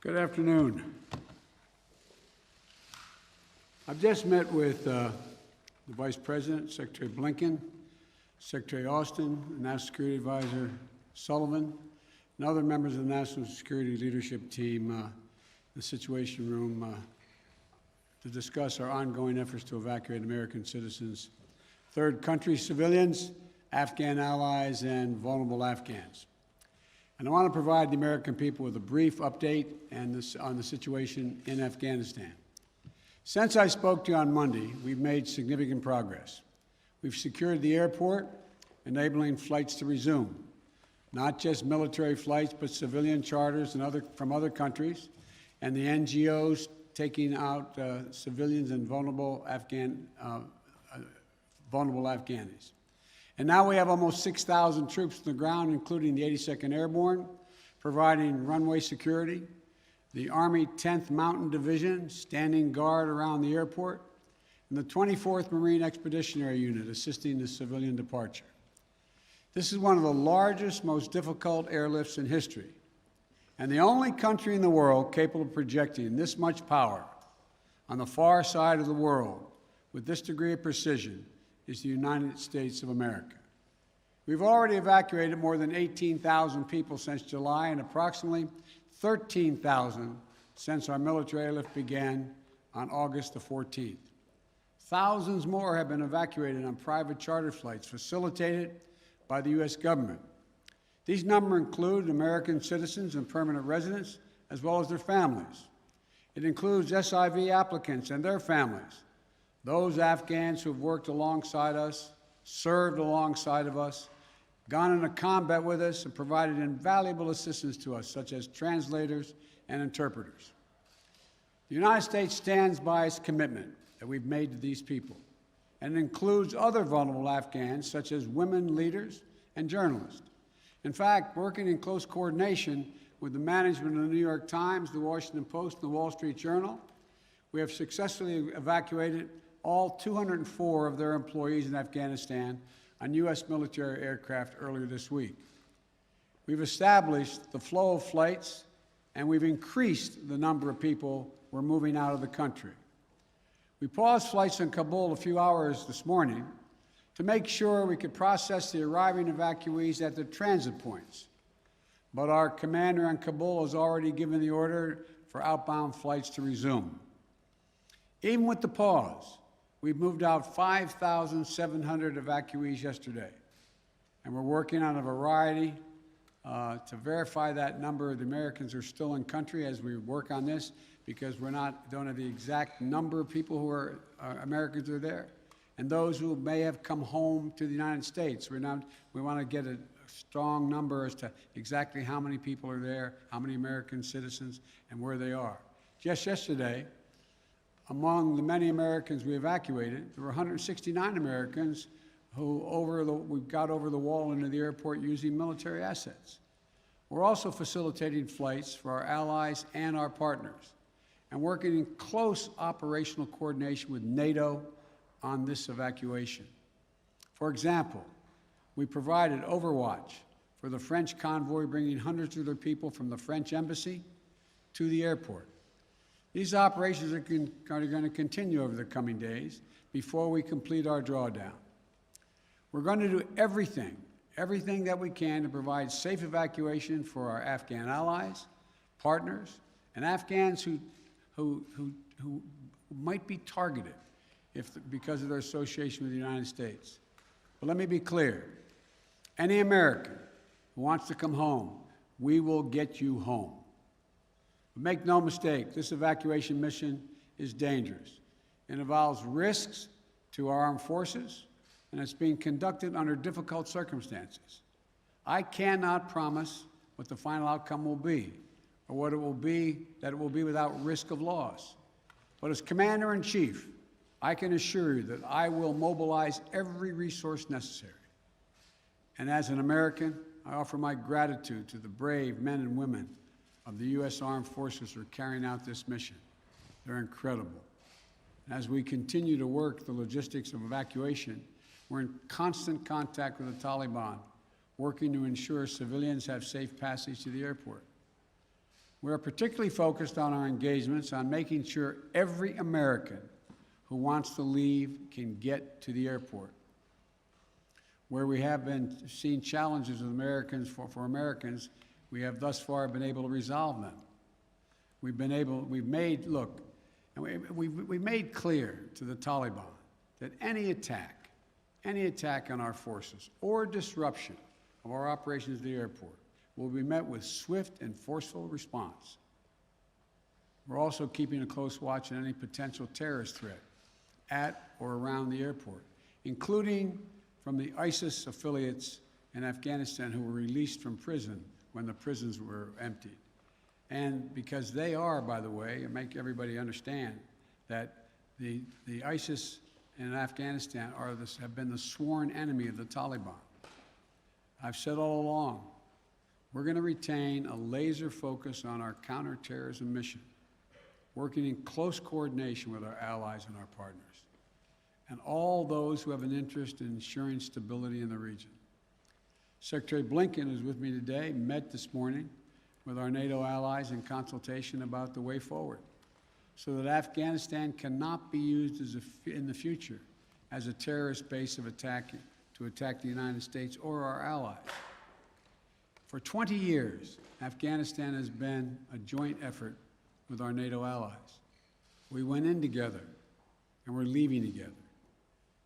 Good afternoon. I've just met with the Vice President, Secretary Blinken, Secretary Austin, National Security Advisor Sullivan, and other members of the National Security Leadership Team in the Situation Room to discuss our ongoing efforts to evacuate American citizens, third country civilians, Afghan allies, and vulnerable Afghans. And I want to provide the American people with a brief update on the situation in Afghanistan. Since I spoke to you on Monday, we've made significant progress. We've secured the airport, enabling flights to resume, not just military flights, but civilian charters from other countries, and the NGOs taking out civilians and vulnerable Afghanis. And now we have almost 6,000 troops on the ground, including the 82nd Airborne, providing runway security, the Army 10th Mountain Division standing guard around the airport, and the 24th Marine Expeditionary Unit assisting the civilian departure. This is one of the largest, most difficult airlifts in history, and the only country in the world capable of projecting this much power on the far side of the world with this degree of precision is the United States of America. We've already evacuated more than 18,000 people since July and approximately 13,000 since our military airlift began on August the 14th. Thousands more have been evacuated on private charter flights facilitated by the U.S. government. These numbers include American citizens and permanent residents, as well as their families. It includes SIV applicants and their families, those Afghans who have worked alongside us, served alongside of us, gone into combat with us, and provided invaluable assistance to us, such as translators and interpreters. The United States stands by its commitment that we've made to these people, and it includes other vulnerable Afghans, such as women leaders and journalists. In fact, working in close coordination with the management of the New York Times, the Washington Post, and the Wall Street Journal, we have successfully evacuated all 204 of their employees in Afghanistan on U.S. military aircraft earlier this week. We've established the flow of flights, and we've increased the number of people we're moving out of the country. We paused flights in Kabul a few hours this morning to make sure we could process the arriving evacuees at the transit points. But our commander in Kabul has already given the order for outbound flights to resume. Even with the pause, we've moved out 5,700 evacuees yesterday, and we're working on a variety to verify that number of the Americans who are still in country as we work on this, because don't have the exact number of people who are Americans who are there, and those who may have come home to the United States. We want to get a strong number as to exactly how many people are there, how many American citizens, and where they are. Just yesterday, among the many Americans we evacuated, there were 169 Americans who we got over the wall into the airport using military assets. We're also facilitating flights for our allies and our partners, and working in close operational coordination with NATO on this evacuation. For example, we provided overwatch for the French convoy bringing hundreds of their people from the French embassy to the airport. These operations are going to continue over the coming days before we complete our drawdown. We're going to do everything that we can to provide safe evacuation for our Afghan allies, partners, and Afghans who might be targeted because of their association with the United States. But let me be clear. Any American who wants to come home, we will get you home. But make no mistake, this evacuation mission is dangerous. It involves risks to our armed forces, and it's being conducted under difficult circumstances. I cannot promise what the final outcome will be, or what it will be, that it will be without risk of loss. But as Commander-in-Chief, I can assure you that I will mobilize every resource necessary. And as an American, I offer my gratitude to the brave men and women of the U.S. Armed Forces who are carrying out this mission. They're incredible. And as we continue to work the logistics of evacuation, we're in constant contact with the Taliban, working to ensure civilians have safe passage to the airport. We are particularly focused on our engagements on making sure every American who wants to leave can get to the airport. Where we have been seeing challenges with Americans, for Americans, we have thus far been able to resolve them. We've made clear to the Taliban that any attack on our forces or disruption of our operations at the airport will be met with swift and forceful response. We're also keeping a close watch on any potential terrorist threat at or around the airport, including from the ISIS affiliates in Afghanistan who were released from prison when the prisons were emptied. And because they are, by the way, and make everybody understand that the ISIS in Afghanistan have been the sworn enemy of the Taliban. I've said all along, we're going to retain a laser focus on our counterterrorism mission, working in close coordination with our allies and our partners, and all those who have an interest in ensuring stability in the region. Secretary Blinken is with me today, met this morning with our NATO allies in consultation about the way forward, so that Afghanistan cannot be used in the future as a terrorist base to attack the United States or our allies. For 20 years, Afghanistan has been a joint effort with our NATO allies. We went in together, and we're leaving together.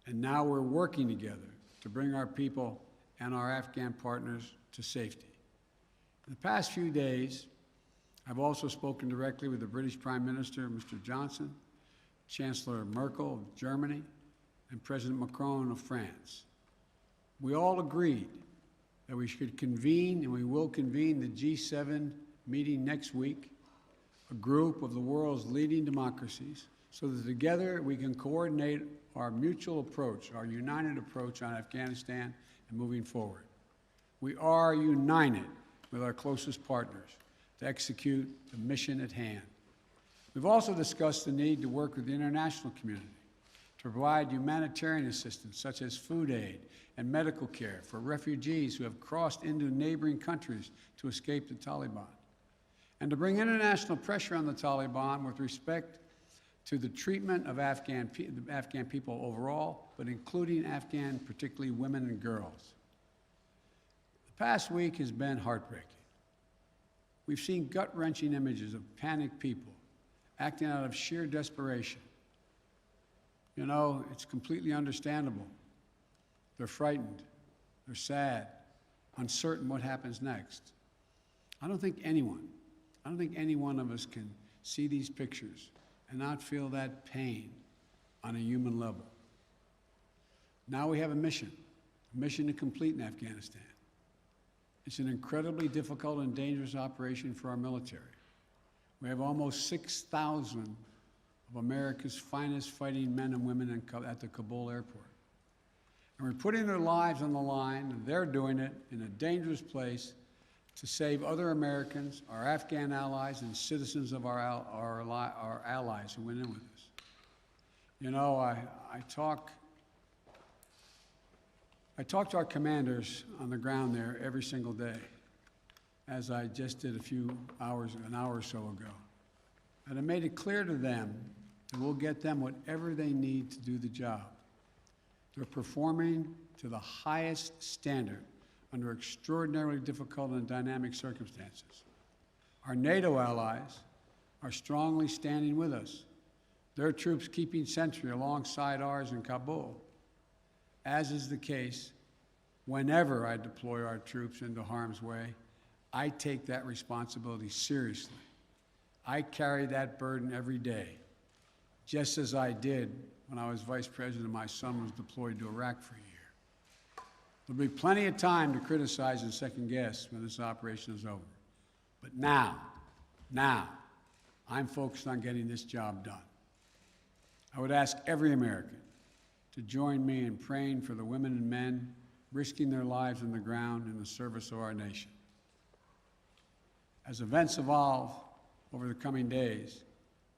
And now we're working together to bring our people and our Afghan partners to safety. In the past few days, I've also spoken directly with the British Prime Minister, Mr. Johnson, Chancellor Merkel of Germany, and President Macron of France. We all agreed that we should convene, and we will convene, the G7 meeting next week, a group of the world's leading democracies, so that together we can coordinate our mutual approach, our united approach on Afghanistan and moving forward. We are united with our closest partners to execute the mission at hand. We've also discussed the need to work with the international community to provide humanitarian assistance, such as food aid and medical care for refugees who have crossed into neighboring countries to escape the Taliban, and to bring international pressure on the Taliban with respect to the treatment of Afghan people overall, but including Afghan, particularly women and girls. The past week has been heartbreaking. We've seen gut-wrenching images of panicked people acting out of sheer desperation. You know, it's completely understandable. They're frightened, they're sad, uncertain what happens next. I don't think any one of us can see these pictures and not feel that pain on a human level. Now we have a mission to complete in Afghanistan. It's an incredibly difficult and dangerous operation for our military. We have almost 6,000 of America's finest fighting men and women at the Kabul airport. And we're putting their lives on the line, and they're doing it in a dangerous place to save other Americans, our Afghan allies, and citizens of our allies who went in with us. You know, I talk to our commanders on the ground there every single day, as I just did an hour or so ago. And I made it clear to them that we'll get them whatever they need to do the job. They're performing to the highest standard under extraordinarily difficult and dynamic circumstances. Our NATO allies are strongly standing with us, their troops keeping sentry alongside ours in Kabul, as is the case whenever I deploy our troops into harm's way. I take that responsibility seriously. I carry that burden every day, just as I did when I was vice president and my son was deployed to Iraq for a year. There'll be plenty of time to criticize and second guess when this operation is over. But now, I'm focused on getting this job done. I would ask every American to join me in praying for the women and men risking their lives on the ground in the service of our nation. As events evolve over the coming days,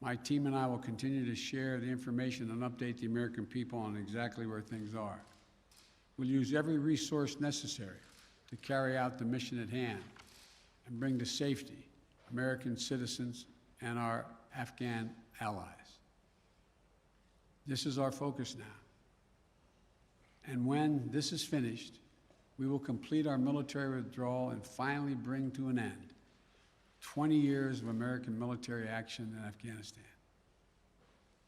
my team and I will continue to share the information and update the American people on exactly where things are. We'll use every resource necessary to carry out the mission at hand and bring to safety American citizens, and our Afghan allies. This is our focus now. And when this is finished, we will complete our military withdrawal and finally bring to an end 20 years of American military action in Afghanistan.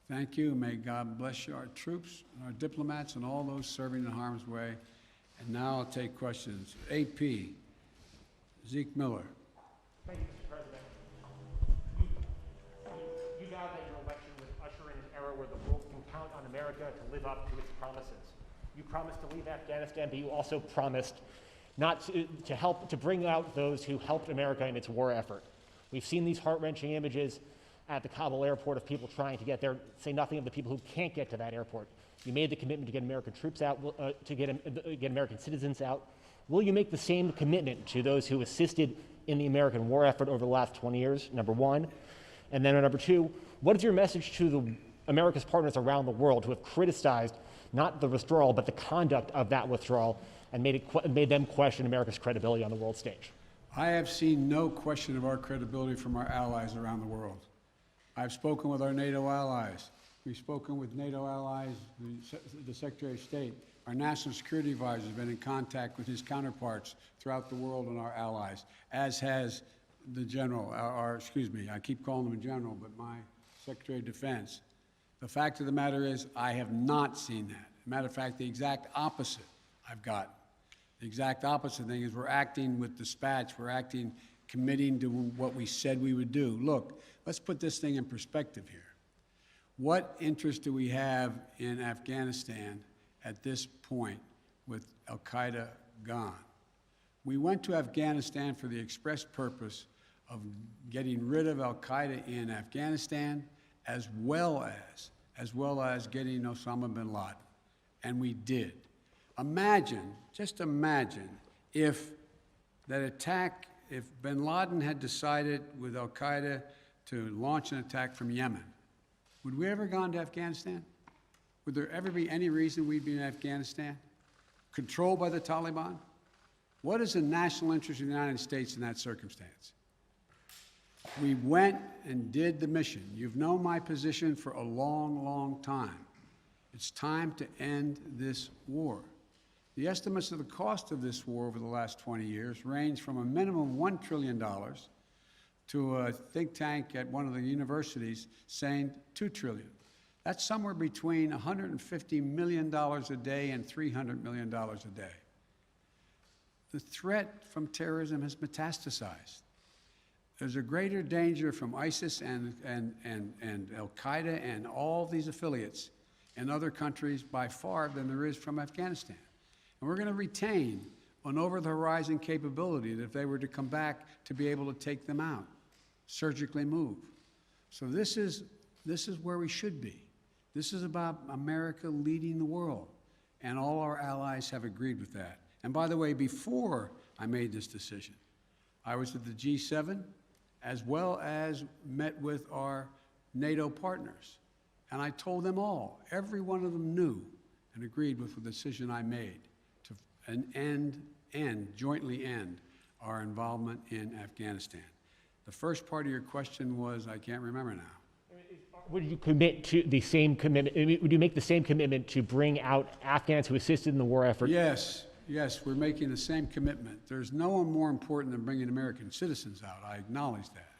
Thank you. May God bless you, our troops, and our diplomats, and all those serving in harm's way. And now I'll take questions. AP, Zeke Miller. Thank you, Mr. President. You know that your election would usher in an era where the world can count on America to live up to its promises. You promised to leave Afghanistan, but you also promised not to help to bring out those who helped America in its war effort. We've seen these heart-wrenching images at the Kabul airport of people trying to get there, say nothing of the people who can't get to that airport. You made the commitment to get American troops out, to get American citizens out. Will you make the same commitment to those who assisted in the American war effort over the last 20 years, number one? And then number two, what is your message to America's partners around the world who have criticized not the withdrawal, but the conduct of that withdrawal and made them question America's credibility on the world stage? I have seen no question of our credibility from our allies around the world. I've spoken with our NATO allies. We've spoken with NATO allies, the Secretary of State. Our National Security Advisor has been in contact with his counterparts throughout the world and our allies, as has the General, I keep calling him a General, but my Secretary of Defense. The fact of the matter is, I have not seen that. Matter of fact, the exact opposite I've gotten. The exact opposite thing is we're acting with dispatch, we're acting committing to what we said we would do. Look, let's put this thing in perspective here. What interest do we have in Afghanistan at this point with al-Qaeda gone? We went to Afghanistan for the express purpose of getting rid of al-Qaeda in Afghanistan, as well as getting Osama bin Laden. And we did. Imagine, just imagine, if that attack, if bin Laden had decided with al-Qaeda to launch an attack from Yemen, would we ever gone to Afghanistan? Would there ever be any reason we'd be in Afghanistan? Controlled by the Taliban? What is the national interest of the United States in that circumstance? We went and did the mission. You've known my position for a long, long time. It's time to end this war. The estimates of the cost of this war over the last 20 years range from a minimum of $1 trillion to a think tank at one of the universities saying $2 trillion. That's somewhere between $150 million a day and $300 million a day. The threat from terrorism has metastasized. There's a greater danger from ISIS and al-Qaeda and all these affiliates in other countries by far than there is from Afghanistan. And we're going to retain an over-the-horizon capability that if they were to come back to be able to take them out, surgically move. So this is where we should be. This is about America leading the world, and all our allies have agreed with that. And by the way, before I made this decision, I was at the G7, as well as met with our NATO partners. And I told them all, every one of them knew and agreed with the decision I made to jointly end our involvement in Afghanistan. The first part of your question was, I can't remember now. Would you commit to the same commitment? Would you make the same commitment to bring out Afghans who assisted in the war effort? Yes, we're making the same commitment. There's no one more important than bringing American citizens out. I acknowledge that.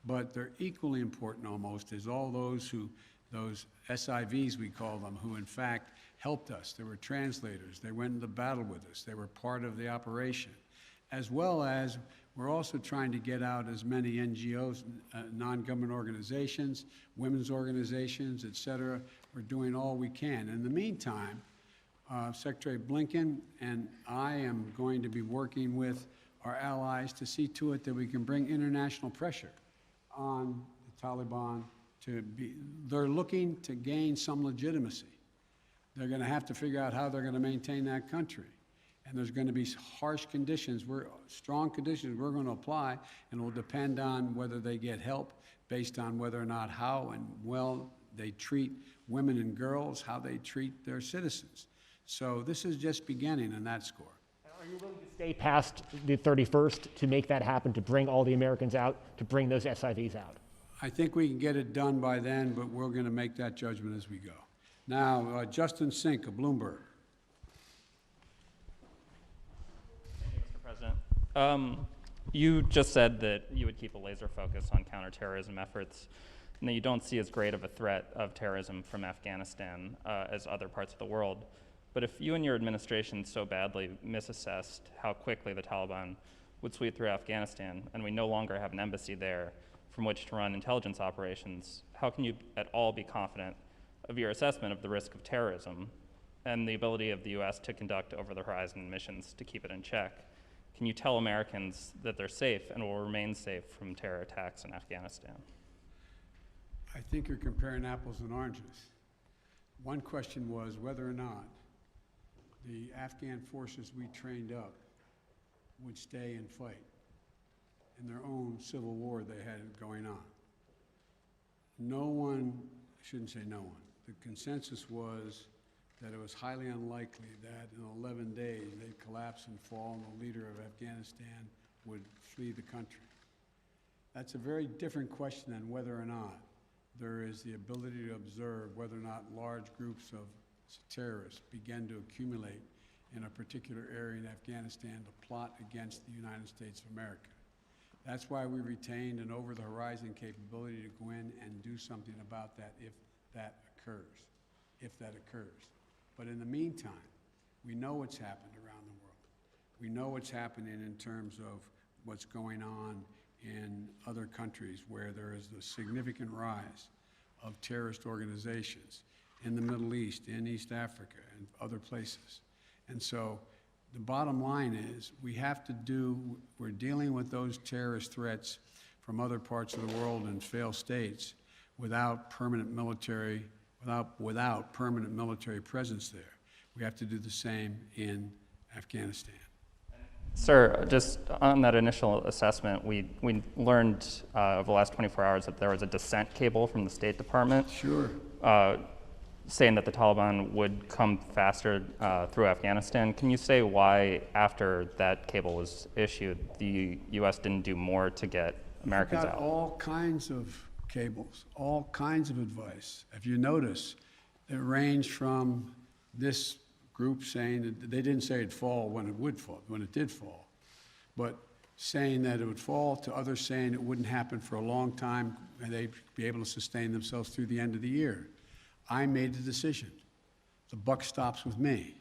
But they're equally important almost is all those SIVs we call them, who in fact helped us. They were translators. They went into battle with us. They were part of the operation. As well as we're also trying to get out as many NGOs, non-government organizations, women's organizations, et cetera. We're doing all we can. In the meantime, Secretary Blinken and I am going to be working with our allies to see to it that we can bring international pressure on the Taliban they're looking to gain some legitimacy. They're going to have to figure out how they're going to maintain that country. And there's going to be harsh conditions, strong conditions we're going to apply, and it will depend on whether they get help based on whether or not how and well they treat women and girls, how they treat their citizens. So this is just beginning on that score. Are Are you willing to stay past the 31st to make that happen, to bring all the Americans out, to bring those SIVs out? I think we can get it done by then, but we're going to make that judgment as we go. Now, Justin Sink of Bloomberg. Thank you, Mr. President. You just said that you would keep a laser focus on counterterrorism efforts, and that you don't see as great of a threat of terrorism from Afghanistan as other parts of the world. But if you and your administration so badly misassessed how quickly the Taliban would sweep through Afghanistan, and we no longer have an embassy there from which to run intelligence operations, how can you at all be confident of your assessment of the risk of terrorism and the ability of the U.S. to conduct over-the-horizon missions to keep it in check? Can you tell Americans that they're safe and will remain safe from terror attacks in Afghanistan? I think you're comparing apples and oranges. One question was whether or not the Afghan forces we trained up would stay and fight in their own civil war they had going on. No one, I shouldn't say no one, the consensus was that it was highly unlikely that in 11 days they'd collapse and fall and the leader of Afghanistan would flee the country. That's a very different question than whether or not there is the ability to observe whether or not large groups of terrorists begin to accumulate in a particular area in Afghanistan to plot against the United States of America. That's why we retained an over-the-horizon capability to go in and do something about that if that occurs. But in the meantime, we know what's happened around the world. We know what's happening in terms of what's going on in other countries where there is a significant rise of terrorist organizations in the Middle East, in East Africa, and other places. And so the bottom line is we're dealing with those terrorist threats from other parts of the world and failed states without permanent military presence there. We have to do the same in Afghanistan. Sir, just on that initial assessment, we learned over the last 24 hours that there was a dissent cable from the State Department. Sure. Saying that the Taliban would come faster through Afghanistan. Can you say why, after that cable was issued, the U.S. didn't do more to get Americans out? All kinds of cables, all kinds of advice. If you notice, it ranged from this group saying that they didn't say it'd fall when it did fall, but saying that it would fall, to others saying it wouldn't happen for a long time and they'd be able to sustain themselves through the end of the year. I made the decision. The buck stops with me.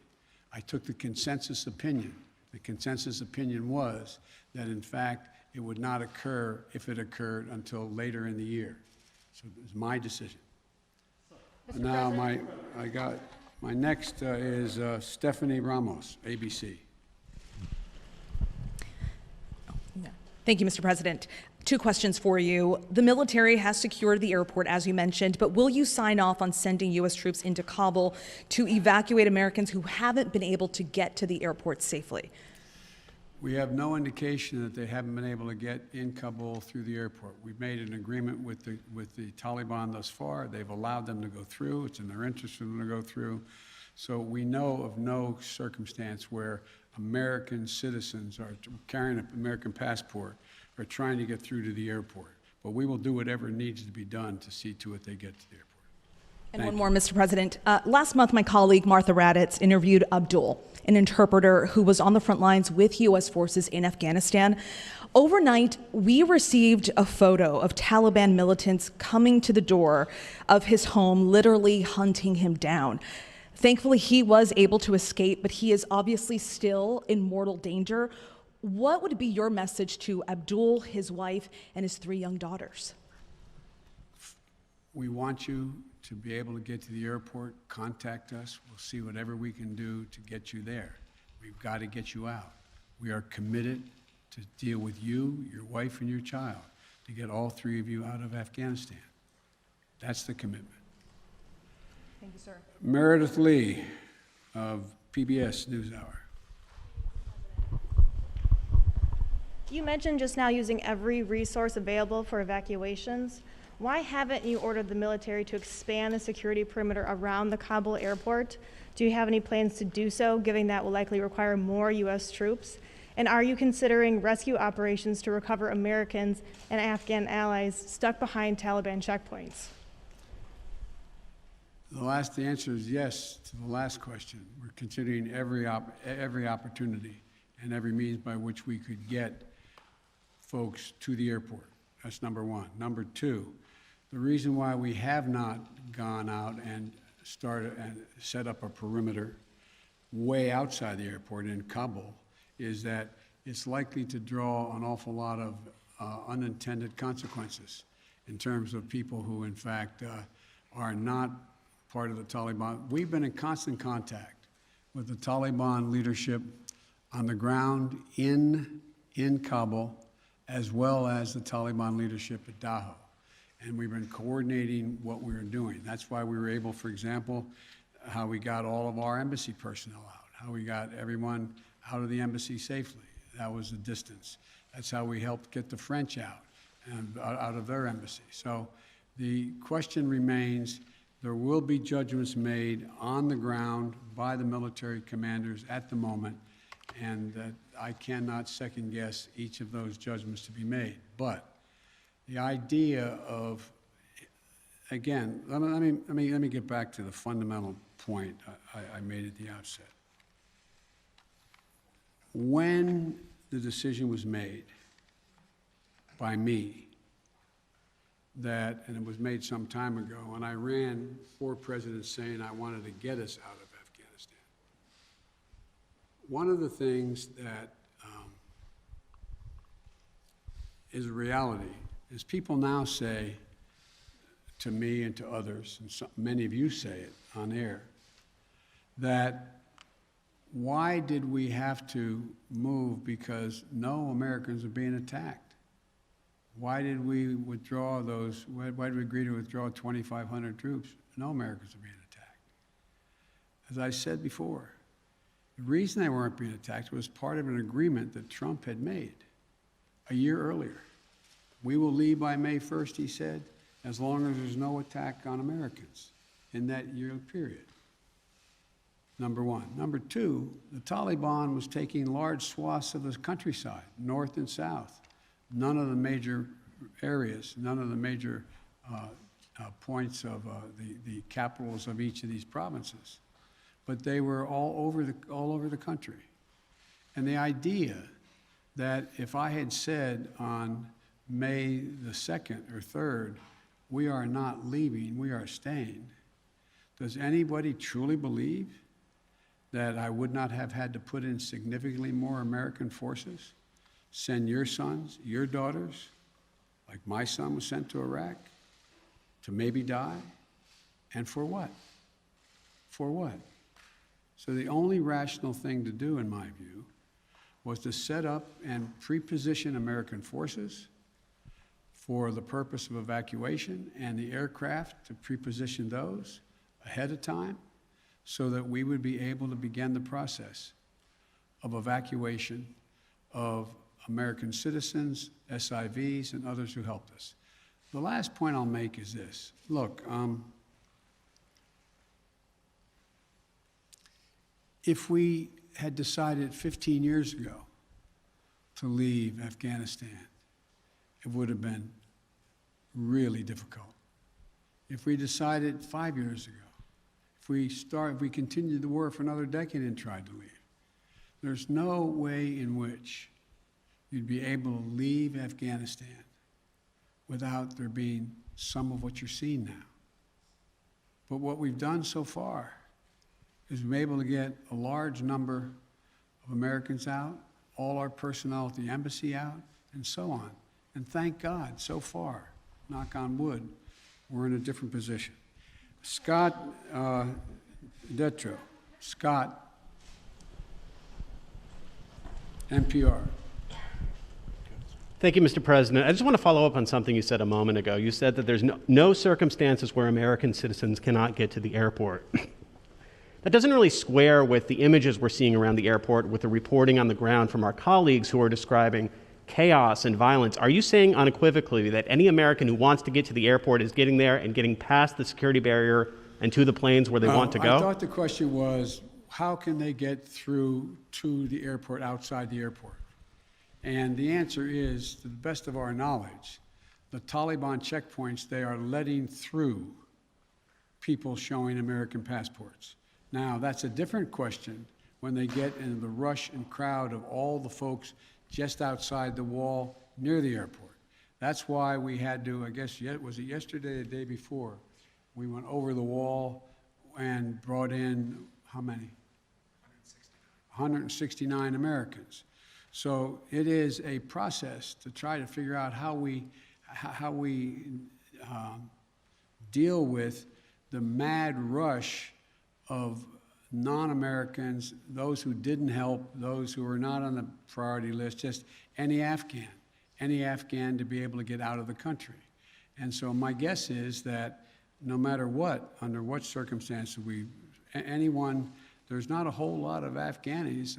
I took the consensus opinion. The consensus opinion was that, in fact, it would not occur, if it occurred, until later in the year. So it was my decision. Now, my next is Stephanie Ramos, ABC. Thank you, Mr. President. 2 questions for you. The military has secured the airport, as you mentioned, but will you sign off on sending U.S. troops into Kabul to evacuate Americans who haven't been able to get to the airport safely? We have no indication that they haven't been able to get in Kabul through the airport. We've made an agreement with the Taliban thus far. They've allowed them to go through. It's in their interest for them to go through. So we know of no circumstance where American citizens are carrying an American passport are trying to get through to the airport. But we will do whatever needs to be done to see to it they get to the airport. And one more, Mr. President. Last month, my colleague Martha Raddatz interviewed Abdul, an interpreter who was on the front lines with U.S. forces in Afghanistan. Overnight, we received a photo of Taliban militants coming to the door of his home, literally hunting him down. Thankfully, he was able to escape, but he is obviously still in mortal danger. What would be your message to Abdul, his wife, and his 3 young daughters? We want you to be able to get to the airport. Contact us. We'll see whatever we can do to get you there. We've got to get you out. We are committed to deal with you, your wife, and your child, to get all 3 of you out of Afghanistan. That's the commitment. Thank you, sir. Meredith Lee of PBS NewsHour. You mentioned just now using every resource available for evacuations. why haven't you ordered the military to expand the security perimeter around the Kabul airport? Do you have any plans to do so, given that will likely require more U.S. troops? And are you considering rescue operations to recover Americans and Afghan allies stuck behind Taliban checkpoints? The answer is yes to the last question. We're considering every opportunity and every means by which we could get folks to the airport. That's number one. Number two, the reason why we have not gone out and started and set up a perimeter way outside the airport in Kabul is that it's likely to draw an awful lot of unintended consequences in terms of people who, in fact, are not part of the Taliban. We've been in constant contact with the Taliban leadership on the ground in Kabul, as well as the Taliban leadership at Dahou. And we've been coordinating what we were doing. That's why we were able, for example, how we got all of our embassy personnel out, how we got everyone out of the embassy safely. That was the distance. That's how we helped get the French out and out of their embassy. So the question remains, there will be judgments made on the ground by the military commanders at the moment, and that I cannot second guess each of those judgments to be made. But the idea of, again, let me get back to the fundamental point I made at the outset. When the decision was made by me that, and it was made some time ago, and I ran 4 presidents saying I wanted to get us out of Afghanistan. One of the things that is a reality is people now say to me and to others, and many of you say it on air, that why did we have to move because no Americans are being attacked? Why did we withdraw those, why did we agree to withdraw 2,500 troops? No Americans are being attacked. As I said before, the reason they weren't being attacked was part of an agreement that Trump had made a year earlier. We will leave by May 1st, he said, as long as there's no attack on Americans in that year period. Number one. Number two, the Taliban was taking large swaths of the countryside, north and south. None of the major areas, none of the major points of the capitals of each of these provinces. But they were all over the country. And the idea that if I had said on May the 2nd or 3rd, we are not leaving, we are staying, does anybody truly believe that I would not have had to put in significantly more American forces, send your sons, your daughters, like my son was sent to Iraq, to maybe die? And for what? For what? So the only rational thing to do, in my view, was to set up and pre-position American forces for the purpose of evacuation, and the aircraft to pre-position those ahead of time so that we would be able to begin the process of evacuation of American citizens, SIVs, and others who helped us. The last point I'll make is this. Look, if we had decided 15 years ago to leave Afghanistan, it would have been really difficult. If we decided 5 years ago, if we continued the war for another decade and tried to leave, there's no way in which you'd be able to leave Afghanistan without there being some of what you're seeing now. But what we've done so far is we've been able to get a large number of Americans out, all our personnel at the embassy out, and so on. And thank God, so far, knock on wood, we're in a different position. Scott Detro. Scott, NPR. Thank you, Mr. President. I just want to follow up on something you said a moment ago. You said that there's no circumstances where American citizens cannot get to the airport. That doesn't really square with the images we're seeing around the airport, with the reporting on the ground from our colleagues who are describing chaos and violence. Are you saying unequivocally that any American who wants to get to the airport is getting there and getting past the security barrier and to the planes where they want to go? I thought the question was, how can they get through to the airport outside the airport? And the answer is, to the best of our knowledge, the Taliban checkpoints, they are letting through people showing American passports. Now, that's a different question when they get into the rush and crowd of all the folks just outside the wall near the airport. That's why we had to, I guess, was it yesterday or the day before, we went over the wall and brought in, how many? 169 Americans. So it is a process to try to figure out how we deal with the mad rush of non-Americans, those who didn't help, those who were not on the priority list, just any Afghan to be able to get out of the country. And so my guess is that no matter what, under what circumstances there's not a whole lot of Afghanis,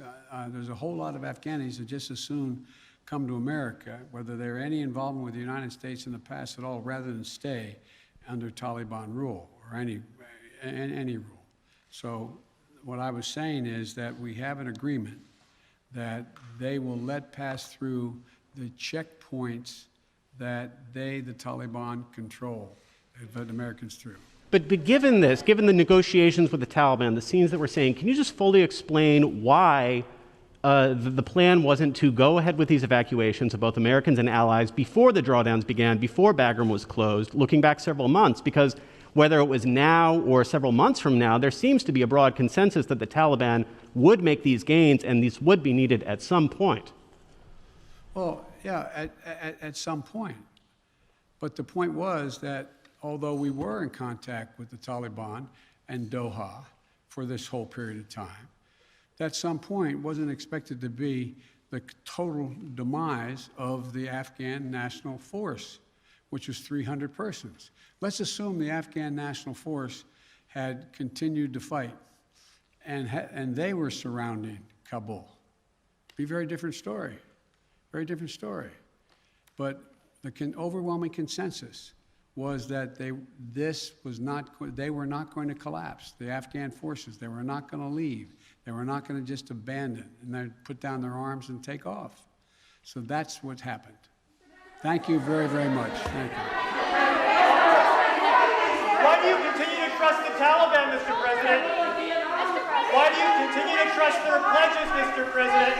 there's a whole lot of Afghanis that just as soon come to America, whether they're any involvement with the United States in the past at all, rather than stay under Taliban rule or any rule. So what I was saying is that we have an agreement that they will let pass through the checkpoints that the Taliban control, let Americans through. But given this, given the negotiations with the Taliban, the scenes that we're seeing, can you just fully explain why the plan wasn't to go ahead with these evacuations of both Americans and allies before the drawdowns began, before Bagram was closed, looking back several months? Because whether it was now or several months from now, there seems to be a broad consensus that the Taliban would make these gains and these would be needed at some point. Well, yeah, at some point. But the point was that although we were in contact with the Taliban and Doha for this whole period of time, at some point wasn't expected to be the total demise of the Afghan National Force, which was 300 persons. Let's assume the Afghan National Force had continued to fight and they were surrounding Kabul. Be a very different story, very different story. But the overwhelming consensus was that they were not going to collapse. The Afghan forces, they were not going to leave. They were not going to just abandon and then put down their arms and take off. So that's what happened. Thank you very, very much. Thank you. Why do you continue to trust the Taliban, Mr. President? Why do you continue to trust their pledges, Mr. President?